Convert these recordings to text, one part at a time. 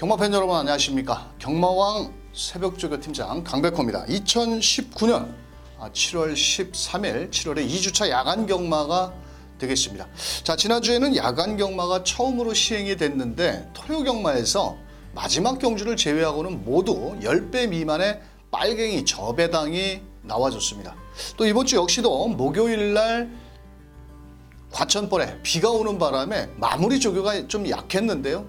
경마팬 여러분 안녕하십니까. 경마왕 새벽조교 팀장 강백호입니다. 2019년 7월 13일 7월에 2주차 야간 경마가 되겠습니다. 자, 지난주에는 야간 경마가 처음으로 시행이 됐는데 토요 경마에서 마지막 경주를 제외하고는 모두 10배 미만의 빨갱이 저배당이 나와줬습니다. 또 이번 주 역시도 목요일날 과천벌에 비가 오는 바람에 마무리 조교가 좀 약했는데요.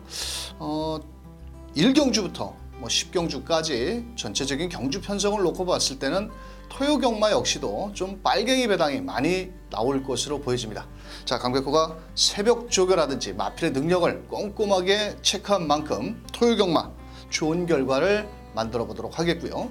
1경주부터 10경주까지 전체적인 경주 편성을 놓고 봤을 때는 토요 경마 역시도 좀 빨갱이 배당이 많이 나올 것으로 보여집니다. 자, 강백호가 새벽 조교라든지 마필의 능력을 꼼꼼하게 체크한 만큼 토요 경마 좋은 결과를 만들어 보도록 하겠고요.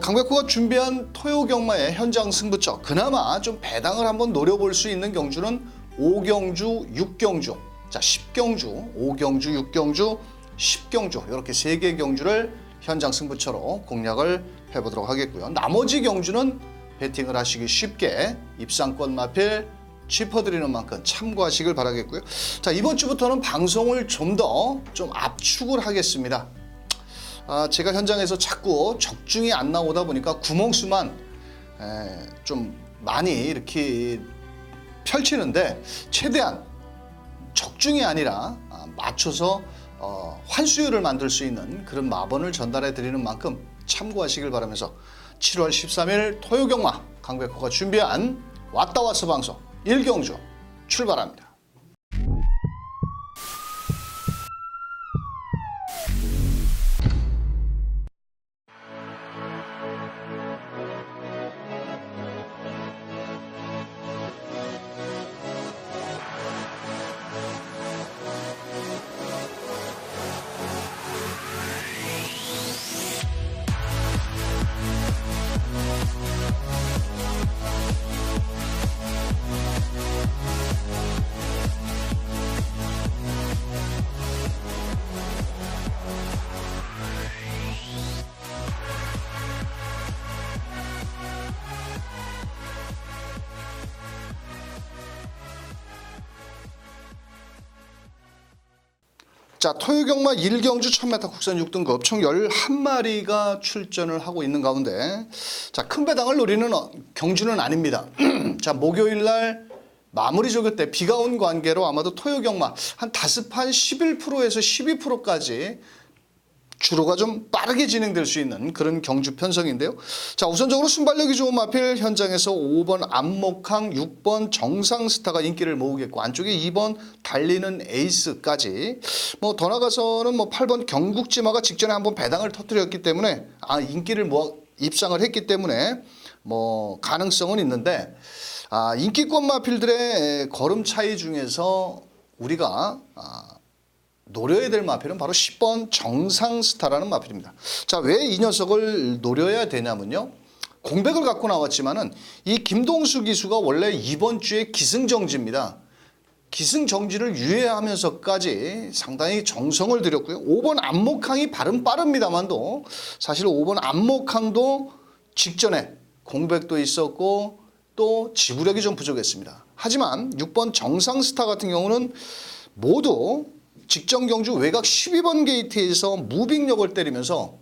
강백호가 준비한 토요 경마의 현장 승부처, 그나마 좀 배당을 한번 노려볼 수 있는 경주는 5경주, 6경주, 자 10경주, 5경주, 6경주, 10경주 이렇게 3개 경주를 현장 승부처로 공략을 해보도록 하겠고요. 나머지 경주는 베팅을 하시기 쉽게 입상권 마필 짚어드리는 만큼 참고하시길 바라겠고요. 자, 이번 주부터는 방송을 좀 더 압축을 하겠습니다. 제가 현장에서 자꾸 적중이 안 나오다 보니까 구멍수만 좀 많이 이렇게 펼치는데 최대한 적중이 아니라 맞춰서 환수율을 만들 수 있는 그런 마번을 전달해 드리는 만큼 참고하시길 바라면서 7월 13일 토요경마 강백호가 준비한 왔다 왔어 방송 1경주 출발합니다. 자, 토요경마 1경주 1000m 국산 6등급 총 11마리가 출전을 하고 있는 가운데 자, 큰 배당을 노리는 경주는 아닙니다. 자, 목요일날 마무리 조교 때 비가 온 관계로 아마도 토요경마 한 5판 11%에서 12%까지 주로가 좀 빠르게 진행될 수 있는 그런 경주 편성인데요. 자, 우선적으로 순발력이 좋은 마필 현장에서 5번 안목항, 6번 정상스타가 인기를 모으겠고 안쪽에 2번 달리는 에이스까지 더 나가서는 8번 경국지마가 직전에 한번 배당을 터뜨렸기 때문에 인기를 입상을 했기 때문에 가능성은 있는데 인기권 마필들의 걸음 차이 중에서 우리가 노려야 될 마필은 바로 10번 정상스타라는 마필입니다. 자, 왜 이 녀석을 노려야 되냐면요. 공백을 갖고 나왔지만은 이 김동수 기수가 원래 이번 주에 기승정지입니다. 기승정지를 유예하면서까지 상당히 정성을 들였고요. 5번 안목항이 발은 빠릅니다만도 사실 5번 안목항도 직전에 공백도 있었고 또 지구력이 좀 부족했습니다. 하지만 6번 정상스타 같은 경우는 모두 직전 경주 외곽 12번 게이트에서 무빙력을 때리면서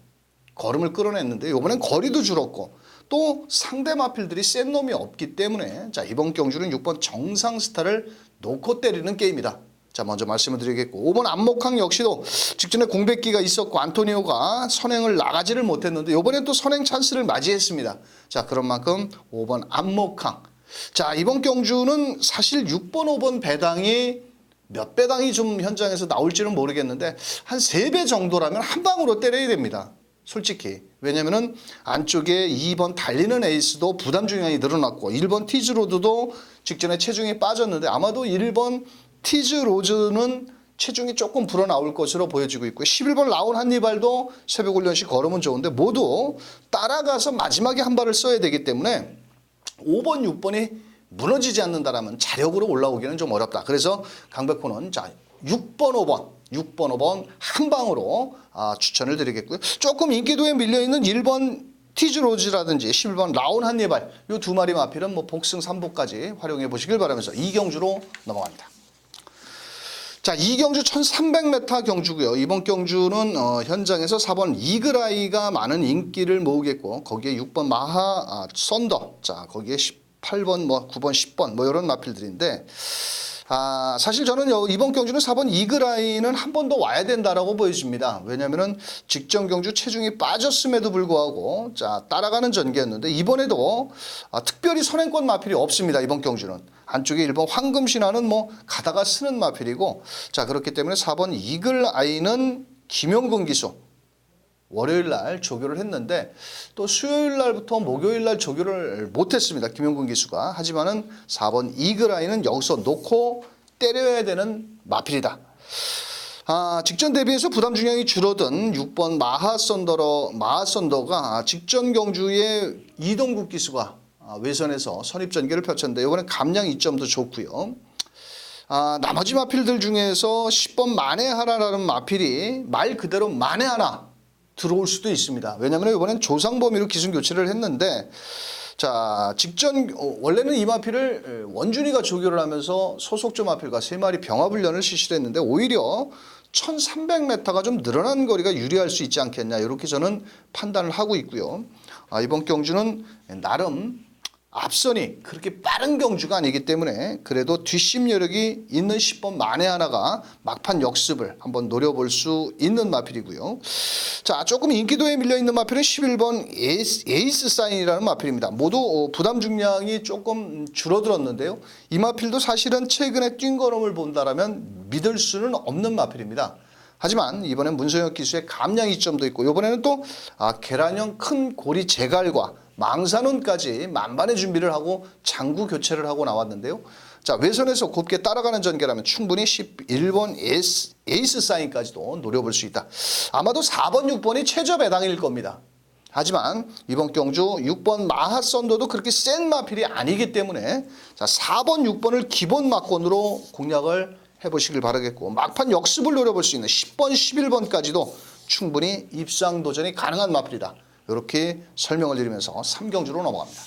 걸음을 끌어냈는데 이번엔 거리도 줄었고 또 상대 마필들이 센 놈이 없기 때문에 자, 이번 경주는 6번 정상스타를 놓고 때리는 게임이다. 자, 먼저 말씀을 드리겠고 5번 안목항 역시도 직전에 공백기가 있었고 안토니오가 선행을 나가지를 못했는데 이번엔 또 선행 찬스를 맞이했습니다. 자, 그런 만큼 5번 안목항. 자, 이번 경주는 사실 6번 5번 배당이 몇 배당이 좀 현장에서 나올지는 모르겠는데 한 3배 정도라면 한 방으로 때려야 됩니다. 솔직히. 왜냐면은 안쪽에 2번 달리는 에이스도 부담 중량이 늘어났고 1번 티즈로드도 직전에 체중이 빠졌는데 아마도 1번 티즈로즈는 체중이 조금 불어나올 것으로 보여지고 있고요. 11번 라운 한니발도 새벽 훈련 시 걸으면 좋은데 모두 따라가서 마지막에 한 발을 써야 되기 때문에 5번, 6번이 무너지지 않는다라면 자력으로 올라오기는 좀 어렵다. 그래서 강백호는 자 6번, 5번 한 방으로 추천을 드리겠고요. 조금 인기도에 밀려있는 1번 티즈로즈라든지 11번 라운 한니발 이 두 마리 마필은 복승 3부까지 활용해 보시길 바라면서 2경주로 넘어갑니다. 자, 이 경주 1300m 경주고요. 이번 경주는 현장에서 4번 이글아이가 많은 인기를 모으겠고 거기에 6번 마하 썬더, 자 거기에 18번 뭐 9번 10번 뭐 이런 마필들인데 사실 저는 이번 경주는 4번 이글아이는 한 번 더 와야 된다라고 보여집니다. 왜냐면은 직전 경주 체중이 빠졌음에도 불구하고 자 따라가는 전개였는데 이번에도 특별히 선행권 마필이 없습니다. 이번 경주는 안쪽에 1번 황금신화는 뭐 가다가 쓰는 마필이고 자 그렇기 때문에 4번 이글아이는 김용근 기수 월요일 날 조교를 했는데 또 수요일 날부터 목요일 날 조교를 못했습니다. 김용근 기수가. 하지만은 4번 이글아이는 여기서 놓고 때려야 되는 마필이다. 직전 대비해서 부담 중량이 줄어든 6번 마하썬더가 직전 경주에 이동국 기수가 외선에서 선입전개를 펼쳤는데 이번엔 감량 2점도 좋고요. 나머지 마필들 중에서 10번 만에하나라는 마필이 말 그대로 만에하나 들어올 수도 있습니다. 왜냐하면 이번엔 조상 범위로 기준 교체를 했는데 자 직전 원래는 이 마필을 원준이가 조교를 하면서 소속조 마필과 3마리 병합훈련을 실시를 했는데 오히려 1300m가 좀 늘어난 거리가 유리할 수 있지 않겠냐 이렇게 저는 판단을 하고 있고요. 이번 경주는 나름 앞선이 그렇게 빠른 경주가 아니기 때문에 그래도 뒷심 여력이 있는 10번 만에하나가 막판 역습을 한번 노려볼 수 있는 마필이고요. 자, 조금 인기도에 밀려있는 마필은 11번 에이스 사인이라는 마필입니다. 모두 부담 중량이 조금 줄어들었는데요. 이 마필도 사실은 최근에 뛴 걸음을 본다라면 믿을 수는 없는 마필입니다. 하지만 이번엔 문소영 기수의 감량 2점도 있고 이번에는 또 계란형 큰 고리 제갈과 망사눈까지 만반의 준비를 하고 장구 교체를 하고 나왔는데요. 자 외선에서 곱게 따라가는 전개라면 충분히 11번 에이스 사인까지도 노려볼 수 있다. 아마도 4번 6번이 최저 배당일 겁니다. 하지만 이번 경주 6번 마하썬더도 그렇게 센 마필이 아니기 때문에 자 4번 6번을 기본 막권으로 공략을 해보시길 바라겠고 막판 역습을 노려볼 수 있는 10번 11번까지도 충분히 입상 도전이 가능한 마필이다. 이렇게 설명을 드리면서 3경주로 넘어갑니다.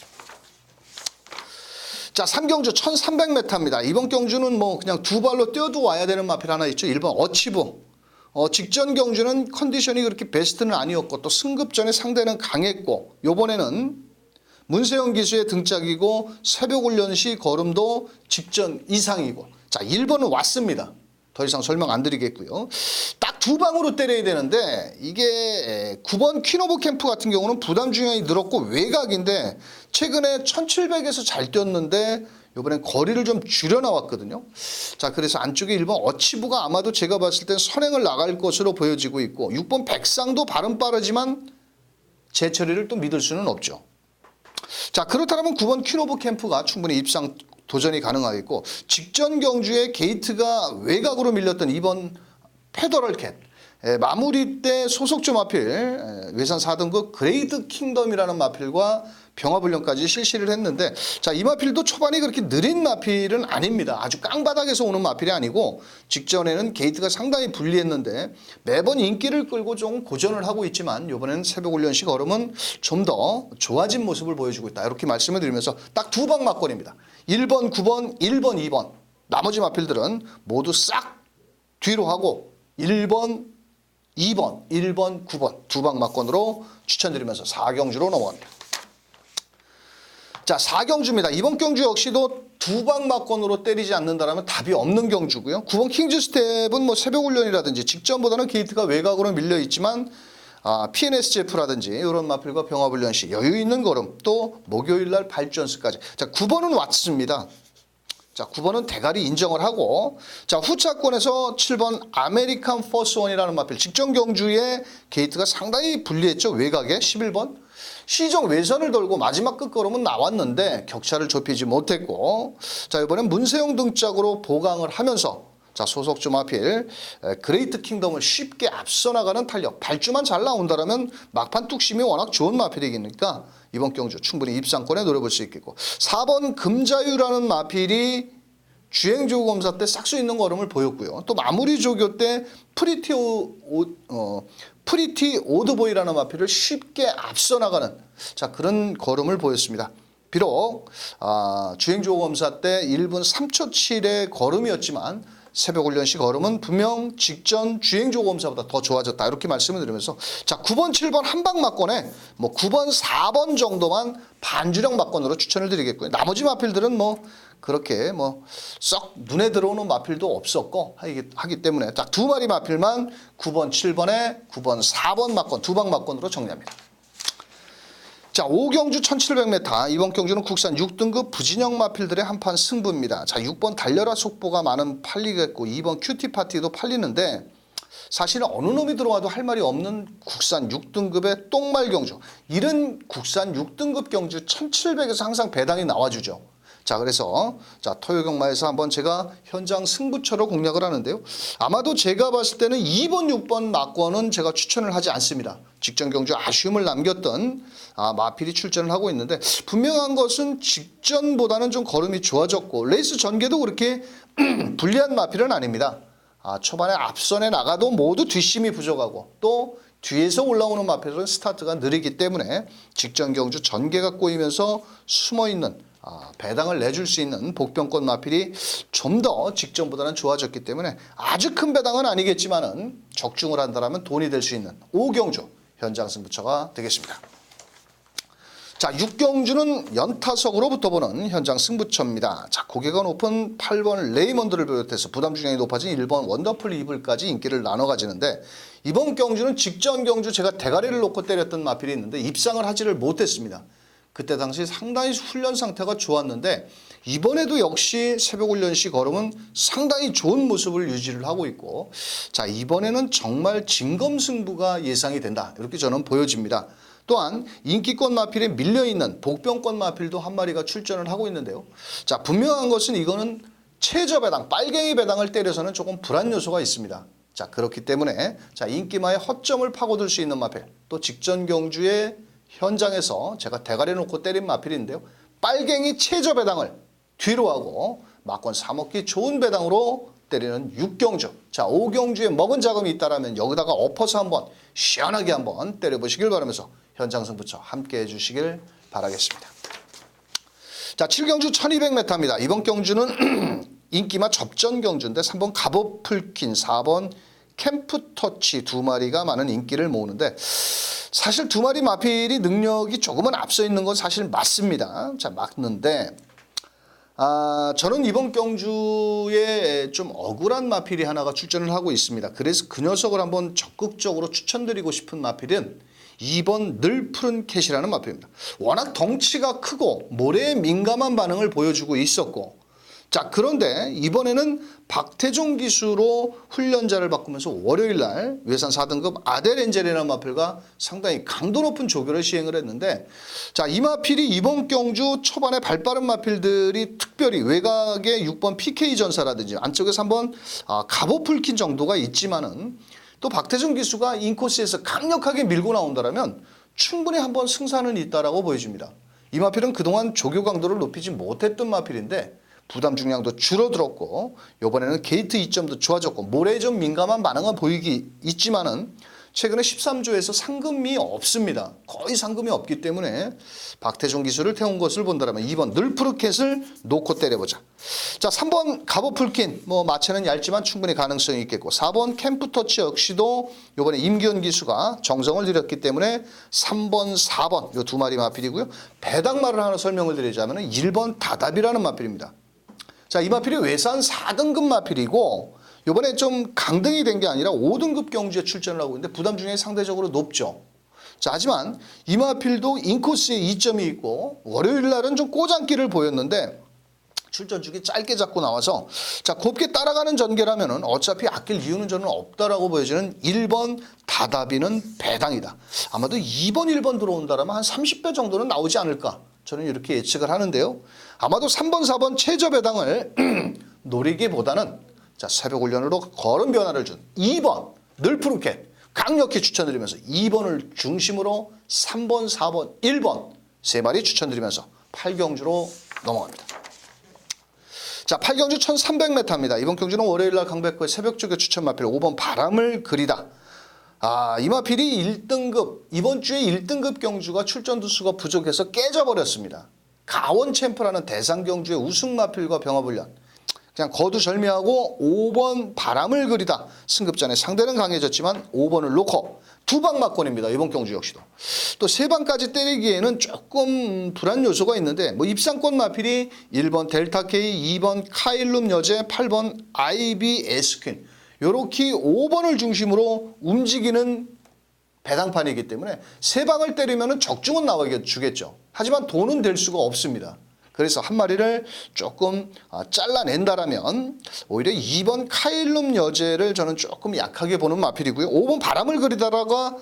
자, 3경주 1300m입니다. 이번 경주는 뭐 그냥 두 발로 뛰어도 와야 되는 마필 하나 있죠. 1번 어치부. 직전 경주는 컨디션이 그렇게 베스트는 아니었고 또 승급전에 상대는 강했고 요번에는 문세영 기수의 등짝이고 새벽 훈련 시 걸음도 직전 이상이고 자 1번은 왔습니다. 더 이상 설명 안 드리겠고요. 딱 두 방으로 때려야 되는데 이게 9번 퀸오브 캠프 같은 경우는 부담 중량이 늘었고 외곽인데 최근에 1700에서 잘 뛰었는데 이번엔 거리를 좀 줄여 나왔거든요. 자 그래서 안쪽에 1번 어치부가 아마도 제가 봤을 땐 선행을 나갈 것으로 보여지고 있고 6번 백상도 발은 빠르지만 제처리를 또 믿을 수는 없죠. 자 그렇다면 9번 퀸오브 캠프가 충분히 입상 도전이 가능하겠고 직전 경주에 게이트가 외곽으로 밀렸던 2번 페더럴 캣 마무리 때 소속조 마필 외산 4등급 그레이드 킹덤이라는 마필과 병합훈련까지 실시를 했는데 자 이 마필도 초반이 그렇게 느린 마필은 아닙니다. 아주 깡바닥에서 오는 마필이 아니고 직전에는 게이트가 상당히 불리했는데 매번 인기를 끌고 좀 고전을 하고 있지만 이번에는 새벽훈련 시 걸음은 좀 더 좋아진 모습을 보여주고 있다. 이렇게 말씀을 드리면서 딱 두 방 막권입니다. 1번 9번 1번 2번 나머지 마필들은 모두 싹 뒤로 하고 1번 2번 1번 9번 두 방 막권으로 추천드리면서 4경주로 넘어갑니다. 자 4경주입니다. 이번 경주 역시도 두 방 막권으로 때리지 않는다면 답이 없는 경주고요. 9번 킹즈 스텝은 뭐 새벽 훈련이라든지 직전보다는 게이트가 외곽으로 밀려 있지만 PNSGF라든지 이런 마필과 병합훈련 시 여유 있는 걸음 또 목요일 날 발전스까지 자 9번은 왔습니다. 자 9번은 대가리 인정을 하고 자 후차권에서 7번 아메리칸 퍼스원이라는 마필 직전 경주에 게이트가 상당히 불리했죠. 외곽에 11번 시정 외선을 돌고 마지막 끝걸음은 나왔는데 격차를 좁히지 못했고 자 이번엔 문세영 등짝으로 보강을 하면서 자 소속주 마필 그레이트 킹덤을 쉽게 앞서 나가는 탄력 발주만 잘 나온다면 막판 뚝심이 워낙 좋은 마필이니까 이번 경주 충분히 입상권에 노려볼 수 있겠고 4번 금자유라는 마필이 주행조교 검사 때 싹수 있는 걸음을 보였고요. 또 마무리 조교 때 프리티 오드보이라는 마필을 쉽게 앞서 나가는 자 그런 걸음을 보였습니다. 비록 주행조교 검사 때 1분 3초 7의 걸음이었지만 새벽훈련시 걸음은 분명 직전 주행조검사보다 더 좋아졌다. 이렇게 말씀을 드리면서 자 9번, 7번 한방 막권에 뭐 9번, 4번 정도만 반주력 막권으로 추천을 드리겠고요. 나머지 마필들은 뭐 그렇게 뭐 썩 눈에 들어오는 마필도 없었고 하기 때문에 딱 두 마리 마필만 9번, 7번에 9번, 4번 막권 두 방 막권으로 정리합니다. 자, 5경주 1700m. 이번 경주는 국산 6등급 부진영 마필들의 한판 승부입니다. 자, 6번 달려라 속보가 많은 팔리겠고 2번 큐티파티도 팔리는데 사실은 어느 놈이 들어와도 할 말이 없는 국산 6등급의 똥말 경주. 이런 국산 6등급 경주 1700에서 항상 배당이 나와주죠. 자, 그래서 자 토요경마에서 한번 제가 현장 승부처로 공략을 하는데요. 아마도 제가 봤을 때는 2번, 6번 막권은 제가 추천을 하지 않습니다. 직전 경주 아쉬움을 남겼던 마필이 출전을 하고 있는데 분명한 것은 직전보다는 좀 걸음이 좋아졌고 레이스 전개도 그렇게 불리한 마필은 아닙니다. 초반에 앞선에 나가도 모두 뒷심이 부족하고 또 뒤에서 올라오는 마필은 스타트가 느리기 때문에 직전 경주 전개가 꼬이면서 숨어있는 배당을 내줄 수 있는 복병권 마필이 좀 더 직전보다는 좋아졌기 때문에 아주 큰 배당은 아니겠지만은 적중을 한다면 돈이 될 수 있는 5경주 현장 승부처가 되겠습니다. 자, 6경주는 연타석으로 붙어보는 현장 승부처입니다. 자, 고개가 높은 8번 레이먼드를 비롯해서 부담 중량이 높아진 1번 원더풀 이블까지 인기를 나눠 가지는데 이번 경주는 직전 경주 제가 대가리를 놓고 때렸던 마필이 있는데 입상을 하지를 못했습니다. 그때 당시 상당히 훈련 상태가 좋았는데 이번에도 역시 새벽훈련시 걸음은 상당히 좋은 모습을 유지를 하고 있고 자 이번에는 정말 진검승부가 예상이 된다. 이렇게 저는 보여집니다. 또한 인기권 마필에 밀려있는 복병권 마필도 한 마리가 출전을 하고 있는데요. 자 분명한 것은 이거는 최저 배당, 빨갱이 배당을 때려서는 조금 불안 요소가 있습니다. 자 그렇기 때문에 자 인기마의 허점을 파고들 수 있는 마필 또 직전 경주에 현장에서 제가 대가리 놓고 때린 마필인데요. 빨갱이 최저 배당을 뒤로 하고 막권 사먹기 좋은 배당으로 때리는 6경주. 자, 5경주에 먹은 자금이 있다면 여기다가 엎어서 한번 시원하게 한번 때려보시길 바라면서 현장 승부처 함께 해주시길 바라겠습니다. 자, 7경주 1200m입니다. 이번 경주는 인기마 접전 경주인데 3번 갑오풀킨, 4번 캠프터치 두 마리가 많은 인기를 모으는데 사실 두 마리 마필이 능력이 조금은 앞서 있는 건 사실 맞습니다. 자, 맞는데 저는 이번 경주에 좀 억울한 마필이 하나가 출전을 하고 있습니다. 그래서 그 녀석을 한번 적극적으로 추천드리고 싶은 마필은 2번 늘 푸른 캣이라는 마필입니다. 워낙 덩치가 크고 모래에 민감한 반응을 보여주고 있었고 자 그런데 이번에는 박태종 기수로 훈련자를 바꾸면서 월요일날 외산 4등급 아델엔젤이라는 마필과 상당히 강도 높은 조교를 시행을 했는데 자 이 마필이 이번 경주 초반에 발빠른 마필들이 특별히 외곽의 6번 PK 전사라든지 안쪽에서 한번 갑오풀킨 정도가 있지만은 또 박태종 기수가 인코스에서 강력하게 밀고 나온다면 충분히 한번 승산은 있다라고 보여집니다. 이 마필은 그동안 조교 강도를 높이지 못했던 마필인데 부담 중량도 줄어들었고 이번에는 게이트 이점도 좋아졌고 모래에 좀 민감한 반응은 보이기 있지만은 최근에 13조에서 상금이 없습니다. 거의 상금이 없기 때문에 박태종 기수를 태운 것을 본다면 2번 늘푸르켓을 놓고 때려보자. 자 3번 갑오풀킨 뭐 마체는 얇지만 충분히 가능성이 있겠고 4번 캠프터치 역시도 이번에 임기현 기수가 정성을 들였기 때문에 3번 4번 이 두 마리 마필이고요. 배당말을 하나 설명을 드리자면 1번 다답이라는 마필입니다. 자, 이 마필이 외산 4등급 마필이고 이번에 좀 강등이 된 게 아니라 5등급 경주에 출전을 하고 있는데 부담 중량이 상대적으로 높죠. 자, 하지만 이 마필도 인코스에 이점이 있고 월요일 날은 좀 꼬장기를 보였는데 출전 주기 짧게 잡고 나와서 자 곱게 따라가는 전개라면은 어차피 아낄 이유는 저는 없다라고 보여지는 1번 다다비는 배당이다. 아마도 2번 1번 들어온다라면 한 30배 정도는 나오지 않을까. 저는 이렇게 예측을 하는데요. 아마도 3번, 4번 최저 배당을 노리기보다는 자 새벽 훈련으로 걸음 변화를 준 2번 늘푸르켓 강력히 추천드리면서 2번을 중심으로 3번, 4번, 1번 세 마리 추천드리면서 8경주로 넘어갑니다. 자 8경주 1300m입니다. 이번 경주는 월요일날 강백호의 새벽 조교 추천 마필 5번 바람을 그리다. 이 마필이 1등급, 이번 주에 1등급 경주가 출전 두수가 부족해서 깨져버렸습니다. 가원 챔프라는 대상 경주의 우승 마필과 병합훈련. 그냥 거두절미하고 5번 바람을 그리다. 승급전에 상대는 강해졌지만 5번을 놓고 두 방 맞권입니다. 이번 경주 역시도. 또 세 방까지 때리기에는 조금 불안 요소가 있는데 뭐 입상권 마필이 1번 델타 K, 2번 카일룸 여제, 8번 아이비 에스퀸 요렇게 5번을 중심으로 움직이는 배당판이기 때문에 세 방을 때리면 적중은 나와주겠죠. 하지만 돈은 될 수가 없습니다. 그래서 한 마리를 조금 잘라낸다라면 오히려 2번 카일룸 여제를 저는 조금 약하게 보는 마필이고요. 5번 바람을 그리다가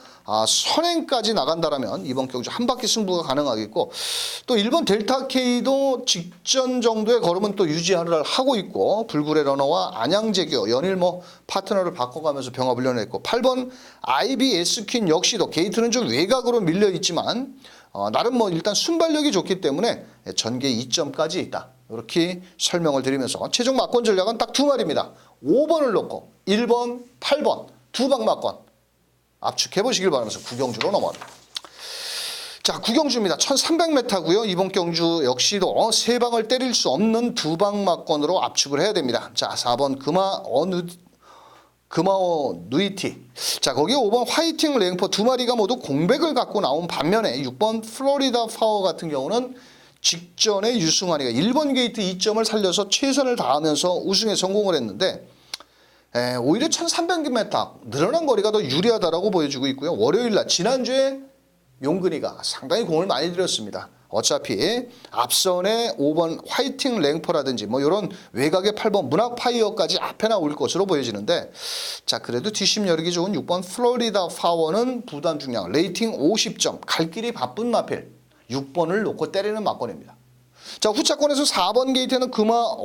선행까지 나간다라면 이번 경주 한 바퀴 승부가 가능하겠고 또 1번 델타 K도 직전 정도의 걸음은 또 유지를 하고 있고 불굴의 러너와 안양재교 연일 뭐 파트너를 바꿔가면서 병합을 연했고 8번 IBS 퀸 역시도 게이트는 좀 외곽으로 밀려 있지만 나름 뭐 일단 순발력이 좋기 때문에 전개 2점까지 있다. 이렇게 설명을 드리면서 최종 막권 전략은 딱 두 마리입니다. 5번을 놓고 1번, 8번 두 방 막권 압축해 보시길 바라면서 구경주로 넘어갑니다. 자, 구경주입니다. 1300m고요. 이번 경주 역시도 세 방을 때릴 수 없는 두 방 막권으로 압축을 해야 됩니다. 자, 4번 금화오 누이티. 자, 거기에 5번 화이팅 랭퍼 두 마리가 모두 공백을 갖고 나온 반면에 6번 플로리다 파워 같은 경우는 직전에 유승환이가 1번 게이트 2점을 살려서 최선을 다하면서 우승에 성공을 했는데 오히려 1300m 늘어난 거리가 더 유리하다라고 보여주고 있고요. 월요일날 지난주에 용근이가 상당히 공을 많이 들였습니다. 어차피 앞선에 5번 화이팅 랭퍼라든지 뭐 이런 외곽의 8번 문학 파이어까지 앞에 나올 것으로 보여지는데 자 그래도 뒷심 여르기 좋은 6번 플로리다 파워는 부담 중량 레이팅 50점 갈 길이 바쁜 마필 6번을 놓고 때리는 막권입니다. 자 후차권에서 4번 게이트는 금화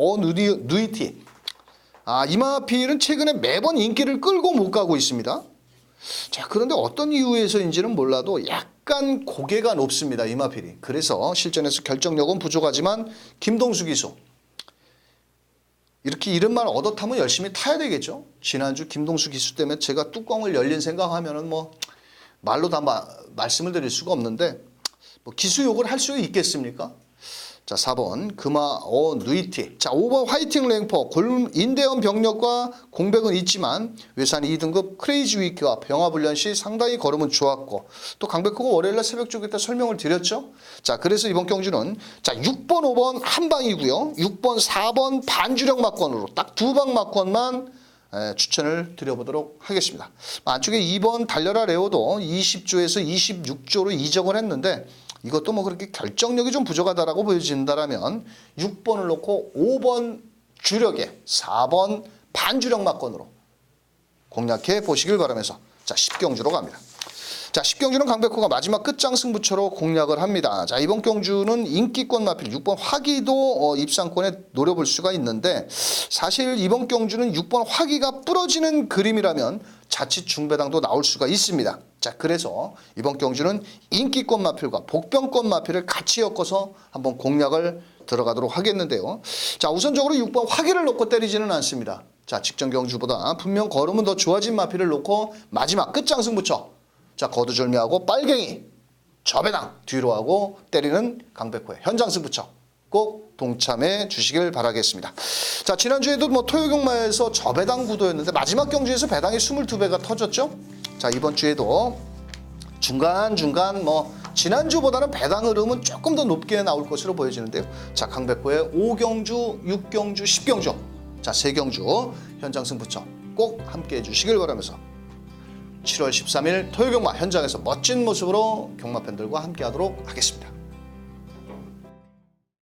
누이티 이 마필은 최근에 매번 인기를 끌고 못 가고 있습니다. 자 그런데 어떤 이유에서인지는 몰라도 약간 고개가 높습니다. 이마필이. 그래서 실전에서 결정력은 부족하지만 김동수 기수 이렇게 이름만 얻어 타면 열심히 타야 되겠죠. 지난주 김동수 기수 때문에 제가 뚜껑을 열린 생각하면은 뭐 말로 다 말씀을 드릴 수가 없는데 뭐 기수 욕을 할 수 있겠습니까? 자 4번 금화 누이티 자 5번 화이팅 랭퍼 인대원 병력과 공백은 있지만 외산 2등급 크레이지 위키와 병합훈련 시 상당히 걸음은 좋았고 또 강백호가 월요일날 새벽 쪽에 때 설명을 드렸죠. 자 그래서 이번 경주는 자 6번 5번 한 방이고요. 6번 4번 반주력 막권으로 딱 두 방 막권만 추천을 드려보도록 하겠습니다. 안쪽에 2번 달려라 레오도 20조에서 26조로 이적을 했는데 이것도 뭐 그렇게 결정력이 좀 부족하다라고 보여진다라면 6번을 놓고 5번 주력에 4번 반주력 막권으로 공략해 보시길 바라면서 자 10경주로 갑니다. 자 10경주는 강백호가 마지막 끝장 승부처로 공략을 합니다. 자 이번 경주는 인기권 마필 6번 화기도 입상권에 노려볼 수가 있는데 사실 이번 경주는 6번 화기가 부러지는 그림이라면 자칫 중배당도 나올 수가 있습니다. 자 그래서 이번 경주는 인기권 마필과 복병권 마필을 같이 엮어서 한번 공략을 들어가도록 하겠는데요. 자 우선적으로 6번 화기를 놓고 때리지는 않습니다. 자 직전 경주보다 분명 걸음은 더 좋아진 마필을 놓고 마지막 끝장 승부처 자 거두절미하고 빨갱이 저배당 뒤로 하고 때리는 강백호의 현장 승부처 꼭 동참해 주시길 바라겠습니다. 자 지난주에도 뭐 토요경마에서 저배당 구도였는데 마지막 경주에서 배당이 22배가 터졌죠. 자 이번 주에도 중간중간 뭐 지난주보다는 배당 흐름은 조금 더 높게 나올 것으로 보여지는데요. 자 강백호의 5경주, 6경주, 10경주 자 3경주 현장 승부처 꼭 함께해 주시길 바라면서 7월 13일 토요경마 현장에서 멋진 모습으로 경마 팬들과 함께하도록 하겠습니다.